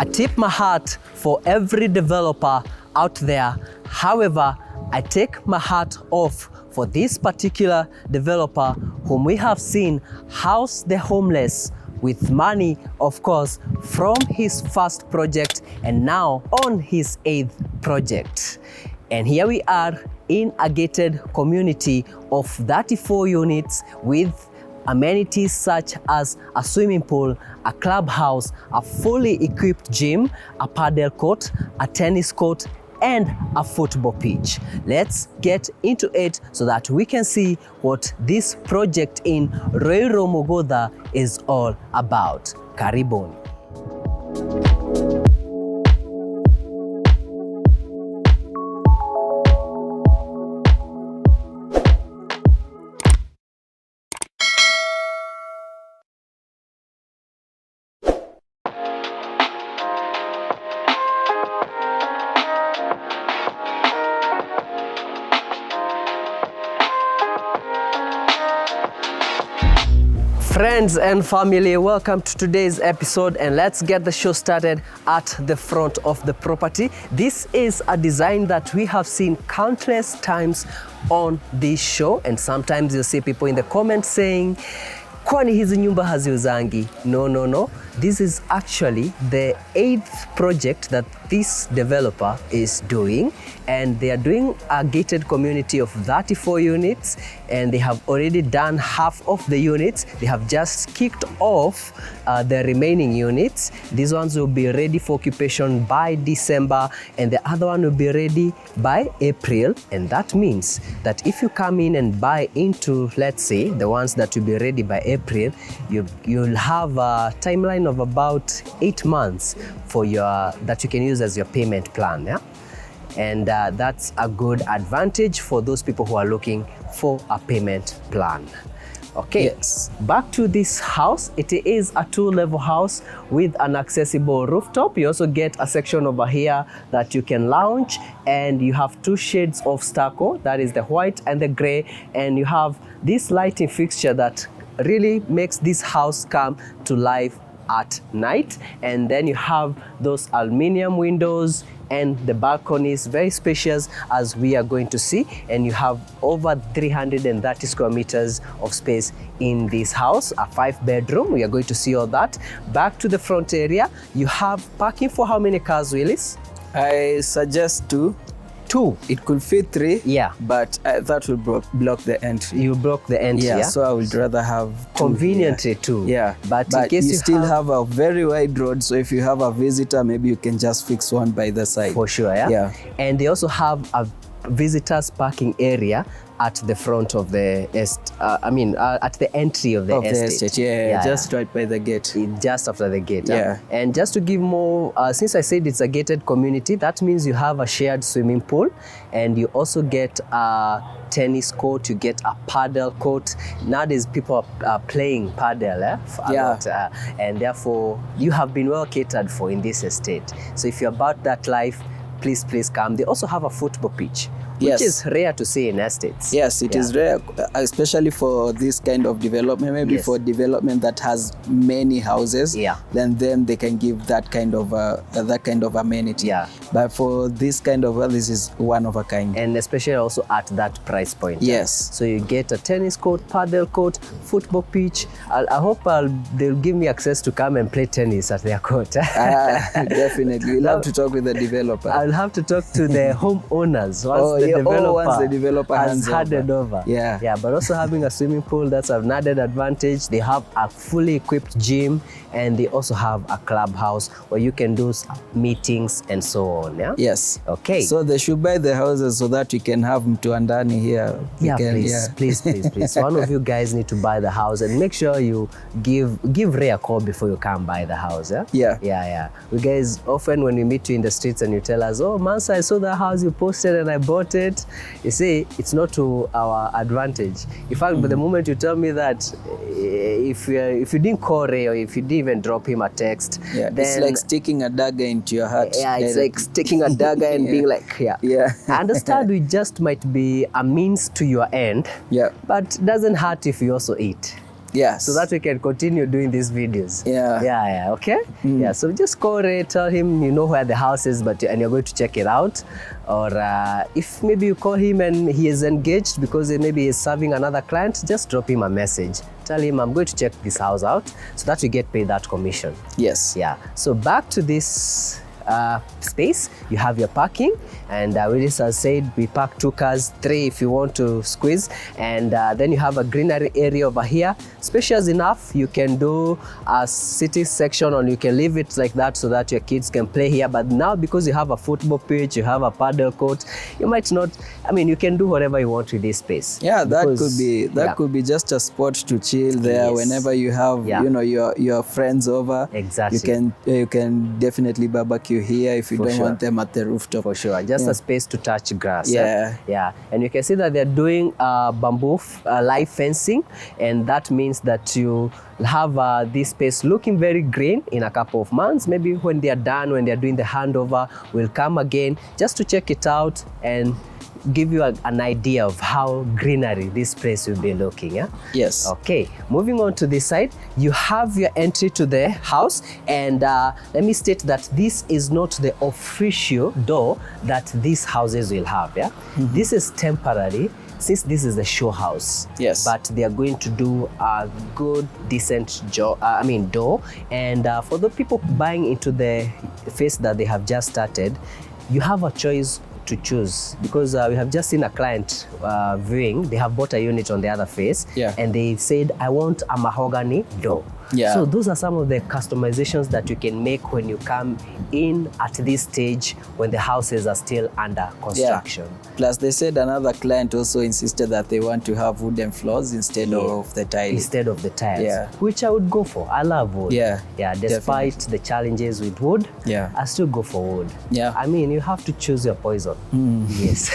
I tip my hat for every developer out there. However, I take my hat off for this particular developer whom we have seen house the homeless with money, of course, from his first project and now on his 8th project. And here we are in a gated community of 34 units with amenities such as a swimming pool, a clubhouse, a fully equipped gym, a paddle court, a tennis court, and a football pitch. Let's get into it so that we can see what this project in Ruiru Mugodha is all about. Karibuni. Friends and family, welcome to today's episode, and let's get the show started at the front of the property. This is a design that we have seen countless times on this show, and sometimes you'll see people in the comments saying, kwani hizi nyumba haziuzangi? No. This is actually the 8th project that this developer is doing, and they are doing a gated community of 34 units, and they have already done half of the units. They have just kicked off the remaining units. These ones will be ready for occupation by December, and the other one will be ready by April. And that means that if you come in and buy into, let's say, the ones that will be ready by April, you'll have a timeline of about 8 months for that you can use as your payment plan. Yeah? And that's a good advantage for those people who are looking for a payment plan. Okay, yes. Back to this house. It is a 2-level house with an accessible rooftop. You also get a section over here that you can lounge, and you have 2 shades of stucco, that is the white and the gray, and you have this lighting fixture that really makes this house come to life at night. And then you have those aluminum windows and the balconies, very spacious, as we are going to see, and you have over 330 square meters of space in this house, a 5-bedroom. We are going to see all that. Back to the front area, you have parking for how many cars, Willis? I suggest 2. It could fit 3. Yeah, but that will block the entry. You block the entry. Yeah, so I would rather have 2. Conveniently 2. Yeah, but in case you still have a very wide road, so if you have a visitor, maybe you can just fix one by the side. For sure, yeah. And they also have a visitors parking area at the front of the at the entry of the estate. Yeah, just right by the gate. Just after the gate. Yeah. And just to give more, since I said it's a gated community, that means you have a shared swimming pool, and you also get a tennis court, you get a paddle court. Nowadays people are playing paddle a lot, and therefore you have been well catered for in this estate. So if you're about that life, please come. They also have a football pitch, which is rare to see in estates. Yes, it is rare, especially for this kind of development. Maybe for development that has many houses, then they can give that kind of amenity. Yeah. But for this kind of, this is one of a kind. And especially also at that price point. Yes. So you get a tennis court, paddle court, football pitch. I hope they'll give me access to come and play tennis at their court. Definitely. We'll have to talk with the developer. I'll have to talk to the homeowners once the developer has handed over. Yeah, but also having a swimming pool, that's an added advantage. They have a fully equipped gym, and they also have a clubhouse where you can do meetings and so on. Yeah. Yes. Okay. So they should buy the houses so that we can have mtu andani here. Please. One of you guys need to buy the house, and make sure you give Ray a call before you come buy the house. Yeah. We guys, often when we meet you in the streets and you tell us, oh Mansa, I saw the house you posted and I bought it. You see, it's not to our advantage. In fact, by the moment you tell me that, if you didn't call Ray, or if you didn't even drop him a text, then it's like sticking a dagger into your heart. Yeah, it's like sticking a dagger and being like, I understand we just might be a means to your end, but it doesn't hurt if you also eat. Yes. So that we can continue doing these videos. Yeah. Okay? Yeah, so just call Ray, tell him you know where the house is, and you're going to check it out. Or if maybe you call him and he is engaged because maybe he's serving another client, just drop him a message. Tell him I'm going to check this house out so that you get paid that commission. Yes. Yeah. So back to this space, you have your parking, and Willis has said we park 2 cars, 3 if you want to squeeze, and then you have a greenery area over here, spacious enough. You can do a city section, or you can leave it like that so that your kids can play here. But now because you have a football pitch, you have a paddle court, you might not, I mean, you can do whatever you want with this space. Yeah, that could be just a spot to chill there. Yes. Whenever you have you know your friends over. Exactly. You can definitely barbecue here if you don't want them at the rooftop. For sure, just a space to touch grass. Yeah. And you can see that they're doing bamboo live fencing, and that means that you have this space looking very green. In a couple of months, maybe when they are done, when they are doing the handover, we'll come again just to check it out and give you an idea of how greenery this place will be looking. Yes. Okay, moving on to this side, you have your entry to the house, and let me state that this is not the official door that these houses will have. This is temporary, since this is the show house. Yes. But they are going to do a good, decent door. And for the people buying into the phase that they have just started, you have a choice to choose, because we have just seen a client viewing. They have bought a unit on the other face, and they said, I want a mahogany door. So those are some of the customizations that you can make when you come in at this stage when the houses are still under construction. Plus they said another client also insisted that they want to have wooden floors instead of the tiles. Which I would go for. I love wood. Despite the challenges with wood, I still go for wood. I mean, you have to choose your poison. Yes.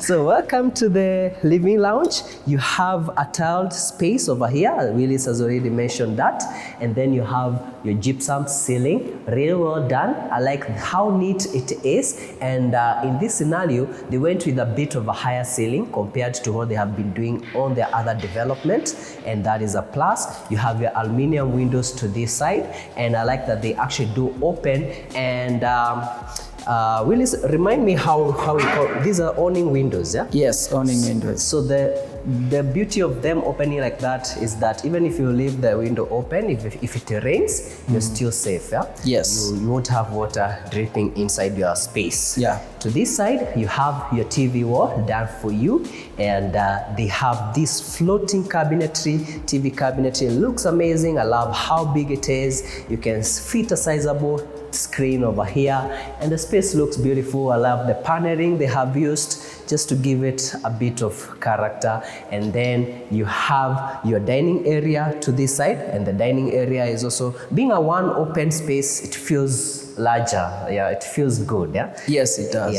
So welcome to the living lounge. You have a tiled space over here. Willis has already mentioned that. And then you have your gypsum ceiling, really well done. I like how neat it is. And in this scenario, they went with a bit of a higher ceiling compared to what they have been doing on their other development, and that is a plus. You have your aluminum windows to this side, and I like that they actually do open. And Willis, remind me how we call these are awning windows, Yes, awning windows. So the beauty of them opening like that is that even if you leave the window open, if it rains, you're still safe. Yes. You won't have water dripping inside your space. To this side, you have your TV wall done for you, and they have this floating cabinetry, TV cabinetry. It looks amazing. I love how big it is. You can fit a sizable screen over here, and the space looks beautiful. I love the paneling they have used just to give it a bit of character. And then you have your dining area to this side, and the dining area is also being a one open space. It feels larger. It feels good. Yes, it does.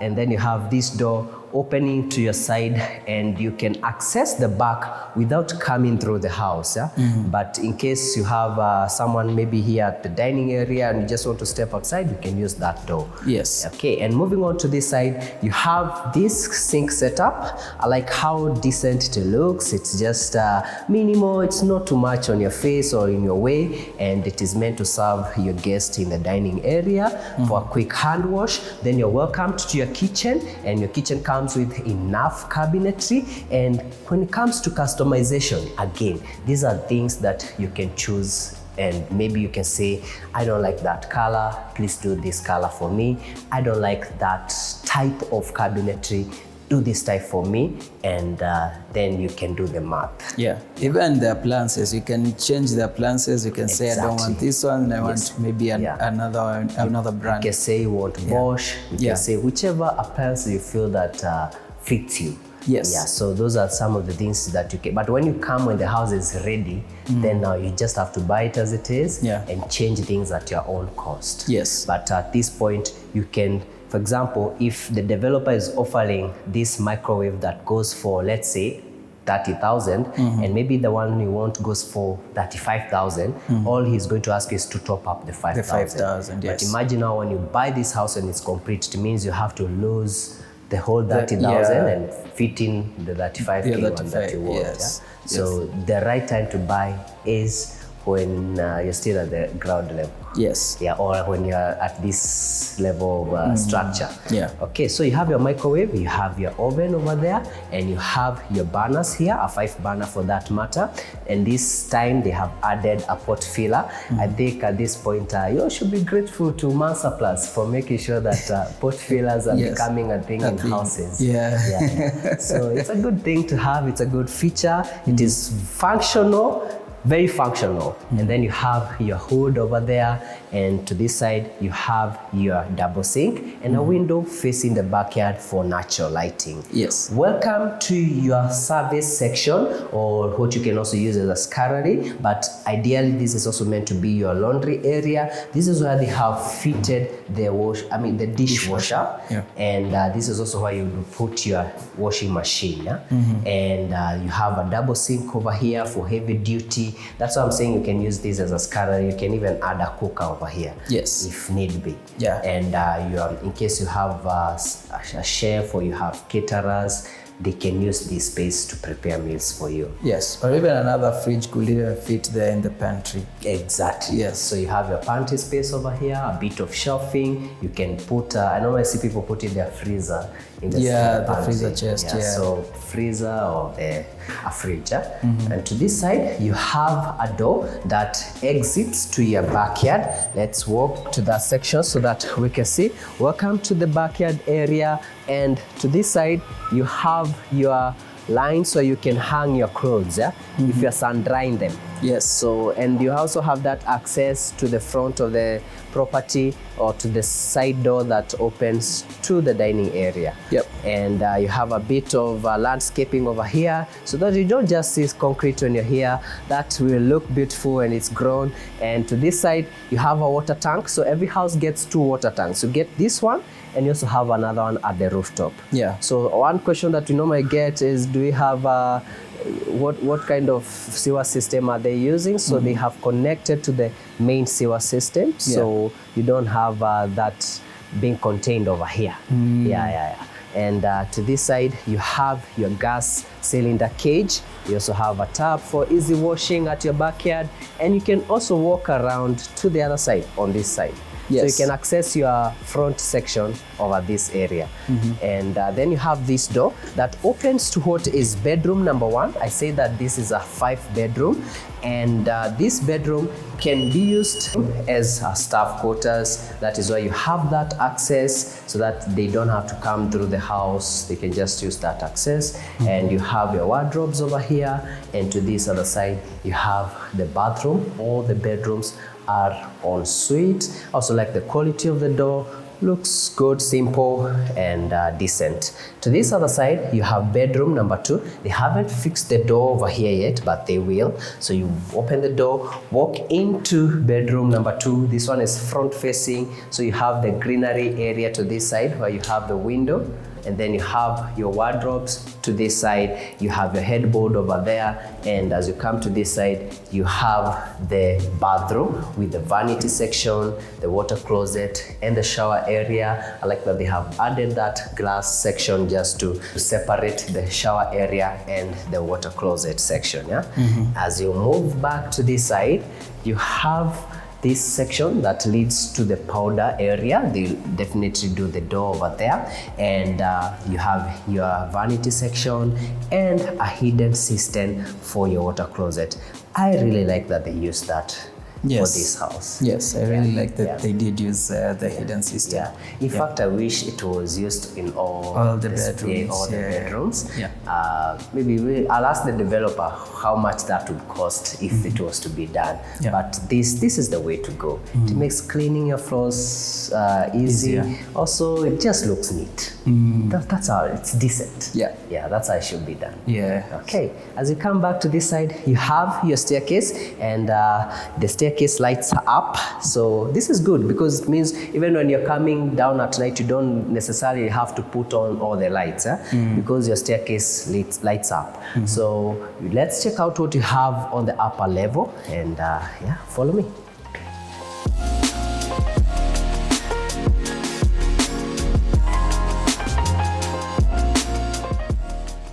And then you have this door opening to your side, and you can access the back without coming through the house. But in case you have someone maybe here at the dining area and you just want to step outside, you can use that door. Yes. Okay, and moving on to this side, you have this sink setup. I like how decent it looks. It's just minimal. It's not too much on your face or in your way, and it is meant to serve your guests in the dining area for a quick hand wash. Then you're welcomed to your kitchen, and your kitchen comes with enough cabinetry. And when it comes to customization, again, these are things that you can choose, and maybe you can say, I don't like that color, please do this color for me. I don't like that type of cabinetry, do this type for me, and then you can do the math. Even the appliances, you can change the appliances. You can say, I don't want this one, I want maybe another brand. You can say you want Bosch. You can say whichever appliance you feel that fits you. So those are some of the things that you can. But when you come, when the house is ready, then now you just have to buy it as it is and change things at your own cost. But at this point, you can. For example, if the developer is offering this microwave that goes for, let's say, 30,000, and maybe the one you want goes for 35,000, all he's going to ask you is to top up the 5,000. But imagine now when you buy this house and it's complete, it means you have to lose the whole 30,000 and fit in the 35K one that you want. Yes. So the right time to buy is when you're still at the ground level. Yes. Yeah, or when you're at this level of structure. Yeah. Okay, so you have your microwave, you have your oven over there, and you have your burners here, a 5 burner for that matter. And this time they have added a pot filler. I think at this point, you should be grateful to Mansa Plus for making sure that pot fillers are becoming a thing in houses. Yeah. So it's a good thing to have. It's a good feature. It is functional. Very functional. And then you have your hood over there, and to this side you have your double sink and a window facing the backyard for natural lighting. Yes. Welcome to your service section, or what you can also use as a scullery, but ideally this is also meant to be your laundry area. This is where they have fitted the dishwasher. And this is also where you would put your washing machine. And you have a double sink over here for heavy duty. That's why I'm saying you can use this as a scullery. You can even add a cooker over here, if need be. And in case you have a chef or you have caterers, they can use this space to prepare meals for you. Yes, or even another fridge could even fit there in the pantry. Exactly. Yes. So you have your pantry space over here, a bit of shelving. You can put, I normally see people put in their freezer in the freezer chest. So freezer or a fridge. And to this side, you have a door that exits to your backyard. Let's walk to that section so that we can see. Welcome to the backyard area. And to this side, you have your line so you can hang your clothes if you're sun drying them. Yes. So, and you also have that access to the front of the property or to the side door that opens to the dining area. And you have a bit of landscaping over here so that you don't just see concrete when you're here. That will look beautiful when it's grown. And to this side, you have a water tank. So every house gets 2 water tanks. You get this one, and you also have another one at the rooftop. So one question that we normally get is, do we have what kind of sewer system are they using? So they have connected to the main sewer system, so you don't have that being contained over here. And to this side, you have your gas cylinder cage. You also have a tub for easy washing at your backyard, and you can also walk around to the other side on this side. So you can access your front section over this area. And then you have this door that opens to what is bedroom number 1. I say that this is a 5-bedroom, and this bedroom can be used as a staff quarters. That is why you have that access so that they don't have to come through the house. They can just use that access. And you have your wardrobes over here, and to this other side you have the bathroom. All the bedrooms are en suite. Also like the quality of the door, looks good, simple and decent. To this other side, you have bedroom number 2. They haven't fixed the door over here yet, but they will. So you open the door, walk into bedroom number 2. This one is front facing, so you have the greenery area to this side where you have the window. And then you have your wardrobes to this side, you have your headboard over there, and as you come to this side, you have the bathroom with the vanity section, the water closet, and the shower area. I like that they have added that glass section just to separate the shower area and the water closet section. As you move back to this side, you have this section that leads to the powder area. They definitely do the door over there, and you have your vanity section and a hidden cistern for your water closet. I really like that they use that for this house. Yes, I really like that they did use the hidden system. In fact, I wish it was used in all the bedrooms. Maybe I'll ask the developer how much that would cost if it was to be done. But this is the way to go. It makes cleaning your floors easy. Also, it just looks neat. That's how it's decent. That's how it should be done. Okay, as you come back to this side, you have your staircase, and the staircase lights up. So this is good because it means even when you're coming down at night, you don't necessarily have to put on all the lights because your staircase lights up. So let's check out what you have on the upper level, and follow me.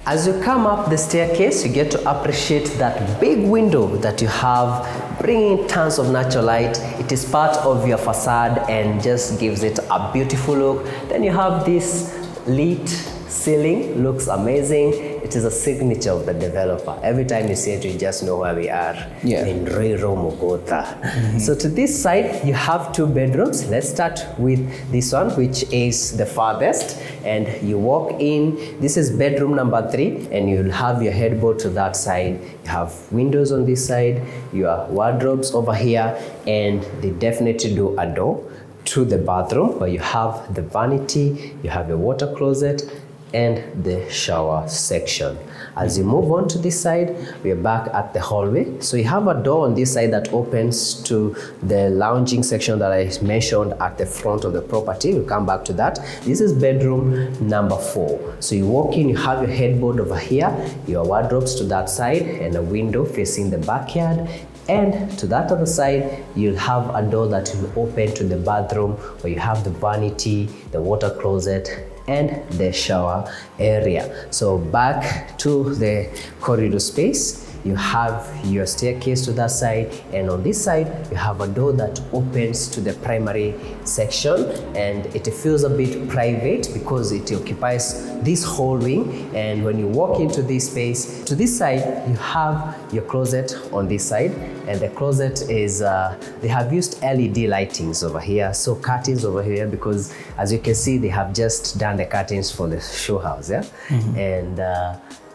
As you come up the staircase, you get to appreciate that big window that you have, bringing tons of natural light. It is part of your facade and just gives it a beautiful look. Then you have this lit ceiling, looks amazing. It is a signature of the developer. Every time you see it, you just know where we are in Ruiru, Mogotha. So to this side, you have 2 bedrooms. Let's start with this one, which is the farthest. And you walk in, this is bedroom number 3, and you'll have your headboard to that side. You have windows on this side, your wardrobes over here, and they definitely do a door to the bathroom where you have the vanity, you have your water closet, and the shower section. As you move on to this side, we are back at the hallway. So you have a door on this side that opens to the lounging section that I mentioned at the front of the property. We'll come back to that. This is bedroom number 4. So you walk in, you have your headboard over here, your wardrobes to that side, and a window facing the backyard. And to that other side, you'll have a door that will open to the bathroom where you have the vanity, the water closet, and the shower area. So back to the corridor space, you have your staircase to that side, and on this side you have a door that opens to the primary section, and it feels a bit private because it occupies this whole wing. And when you walk into this space, to this side you have your closet on this side, and the closet is they have used LED lightings over here, so curtains over here, because as you can see they have just done the curtains for the show house. And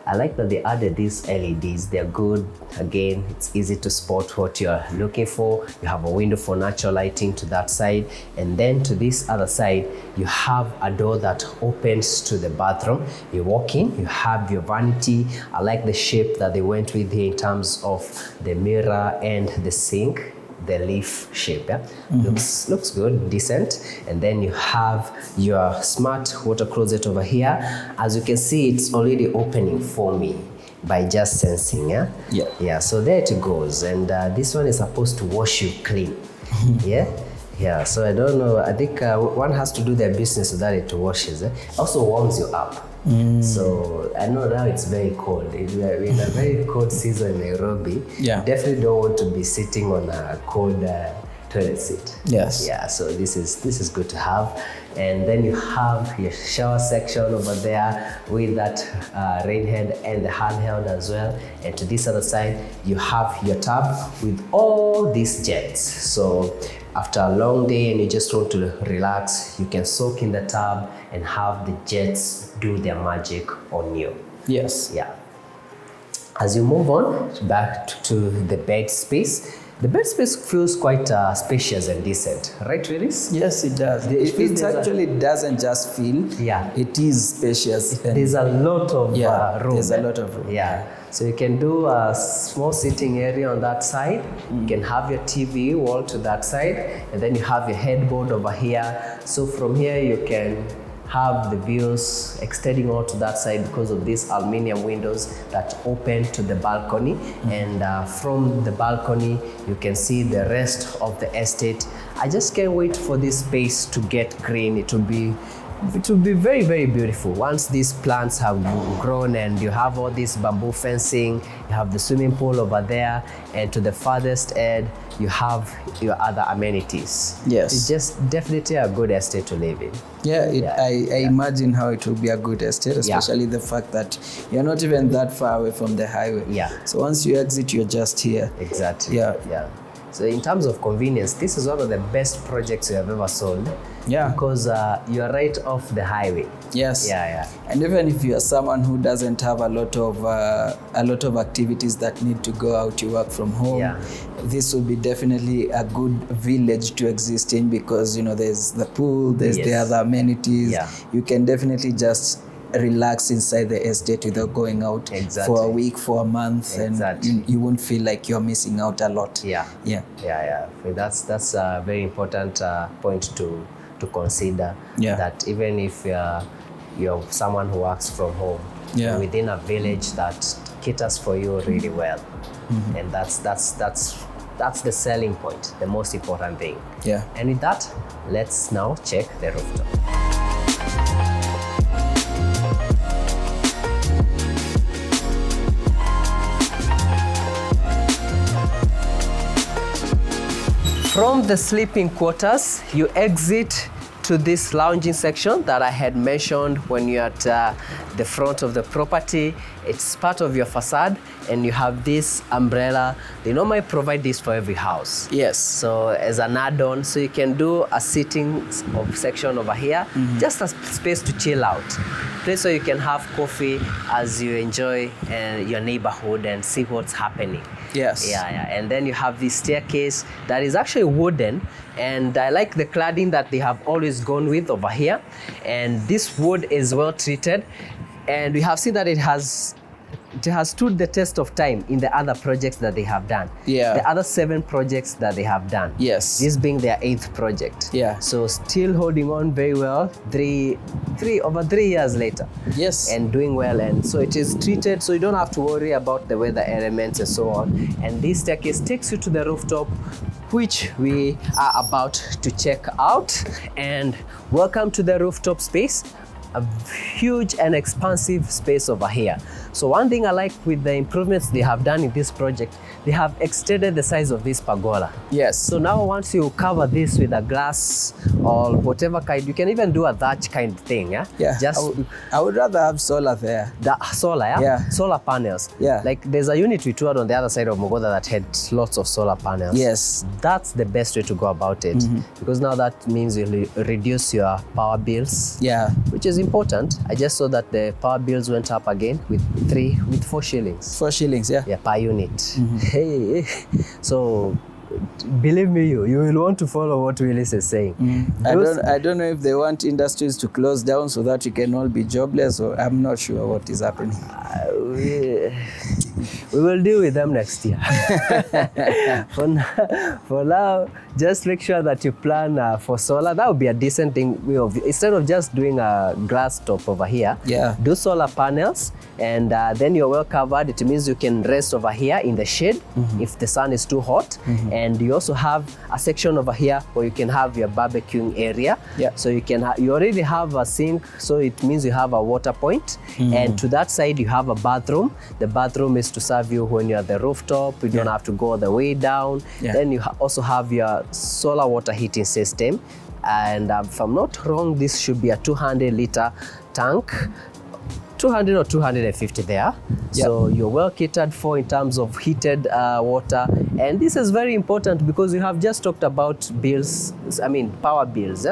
I like that they added these LEDs. They're good. Again, it's easy to spot what you're looking for. You have a window for natural lighting to that side. And then to this other side, you have a door that opens to the bathroom. You walk in, you have your vanity. I like the shape that they went with here in terms of the mirror and the sink. The leaf shape, looks good, decent. And then you have your smart water closet over here. As you can see, it's already opening for me by just sensing. So there it goes. And this one is supposed to wash you clean. So I don't know, I think one has to do their business so that it washes. Also warms you up. So I know now it's very cold. We're in a very cold season in Nairobi. Definitely don't want to be sitting on a cold toilet seat. So this is good to have. And then you have your shower section over there with that rain head and the handheld as well. And to this other side, you have your tub with all these jets. So after a long day and you just want to relax, you can soak in the tub and have the jets do their magic on you. As you move on back to the bed space, the bed space feels quite spacious and decent, right, Riris? Yes, it does. It actually doesn't just feel, it is spacious. There's a lot of room. There's a lot of room. So you can do a small sitting area on that side. You can have your TV wall to that side, and then you have your headboard over here. So from here you can have the views extending out to that side because of these aluminum windows that open to the balcony. And from the balcony, you can see the rest of the estate. I just can't wait for this space to get green. It will be very, very beautiful once these plants have grown, and you have all this bamboo fencing, you have the swimming pool over there, and to the farthest end, you have your other amenities. It's just definitely a good estate to live in. I imagine how it will be a good estate, especially the fact that you're not even that far away from the highway. So once you exit, you're just here. Exactly. So in terms of convenience, this is one of the best projects you have ever sold. Because you're right off the highway. And even if you are someone who doesn't have a lot of activities that need to go out, you work from home, this will be definitely a good village to exist in, because there's the pool, there's the other amenities. You can definitely just relax inside the estate without going out for a week, for a month, and you won't feel like you're missing out a lot. That's a very important point to consider, that even if you're someone who works from home, within a village that caters for you really well. And that's the selling point, the most important thing. And with that, let's now check the rooftop. From the sleeping quarters, you exit to this lounging section that I had mentioned when you're at the front of the property. It's part of your facade, and you have this umbrella. They normally provide this for every house. Yes. So as an add-on, so you can do a sitting section over here, just a space to chill out. Place where you can have coffee as you enjoy your neighborhood and see what's happening. Yes. Yeah. And then you have this staircase that is actually wooden, and I like the cladding that they have always gone with over here. And this wood is well treated, and we have seen that it has stood the test of time in the other projects that they have done. Yeah. The other 7 projects that they have done. Yes. This being their 8th project. Yeah. So still holding on very well, over 3 years later. Yes. And doing well, and so it is treated, so you don't have to worry about the weather elements and so on. And this staircase takes you to the rooftop, which we are about to check out. And welcome to the rooftop space. A huge and expansive space over here. So one thing I like with the improvements they have done in this project, they have extended the size of this pergola. Yes. So now once you cover this with a glass or whatever kind, you can even do a thatch kind of thing. Yeah. Yeah. I would rather have solar there. The solar, yeah? Yeah. Solar panels. Yeah. Like there's a unit we toured on the other side of Mogoda that had lots of solar panels. Yes. That's the best way to go about it, because now that means you'll reduce your power bills. Yeah. Which is important. I just saw that the power bills went up again with 4 shillings. 4 shillings, yeah. Yeah, per unit. Hey, so believe me, you will want to follow what Willis is saying. I don't know if they want industries to close down so that you can all be jobless, or I'm not sure what is happening. We will deal with them next year. For now, just make sure that you plan for solar. That would be a decent thing. Instead of just doing a glass top over here, do solar panels, and then you're well covered. It means you can rest over here in the shade if the sun is too hot. And you also have a section over here where you can have your barbecuing area. So you already have a sink, so it means you have a water point. And to that side, you have a bathroom. The bathroom is to serve you when you're at the rooftop. You don't have to go all the way down. Then you also have your solar water heating system. And if I'm not wrong, this should be a 200-liter tank. 200 or 250 there. So you're well catered for in terms of heated water. And this is very important because you have just talked about power bills.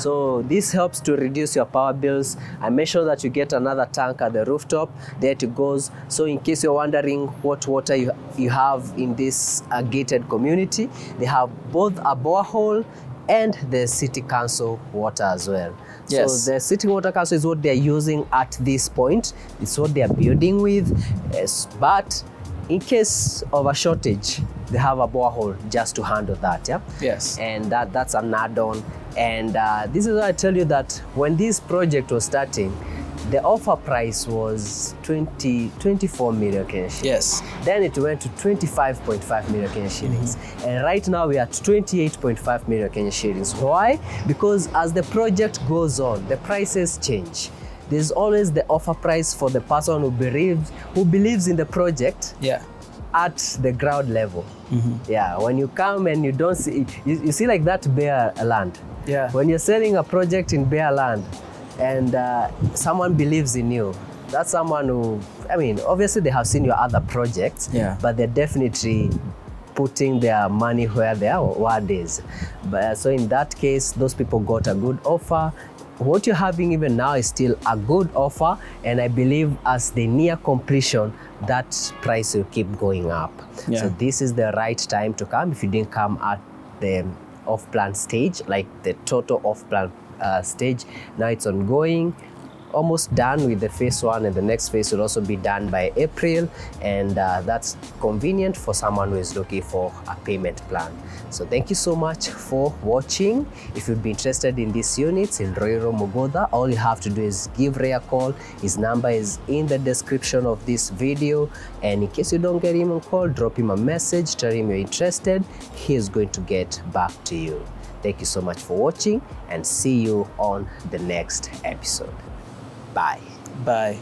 So this helps to reduce your power bills. I make sure that you get another tank at the rooftop. There it goes. So in case you're wondering what water you have in this gated community, they have both a borehole and the city council water as well. So the city water council is what they're using at this point. It's what they're building with. But in case of a shortage, they have a borehole just to handle that. And that's an add-on. And this is why I tell you that when this project was starting, the offer price was 24 million Kenyan shillings. Then it went to 25.5 million Kenyan shillings. And right now we are at 28.5 million Kenyan shillings. Why? Because as the project goes on, the prices change. There's always the offer price for the person who believes in the project at the ground level. When you come and you don't see, you see like that bare land. When you're selling a project in bare land, and someone believes in you, that's someone who, obviously they have seen your other projects, but they're definitely putting their money where their word is. So in that case, those people got a good offer. What you're having even now is still a good offer, and I believe as they near completion, that price will keep going up. So this is the right time to come if you didn't come at the off-plan stage, like the total off-plan stage. Now it's ongoing, almost done with the phase 1, and the next phase will also be done by April, and that's convenient for someone who is looking for a payment plan. So thank you so much for watching. If you'd be interested in these units in Ruiru, Mogoda, all you have to do is give Ray a call. His number is in the description of this video, and in case you don't get him on call, drop him a message, tell him you're interested. He is going to get back to you. Thank you so much for watching, and see you on the next episode. Bye. Bye.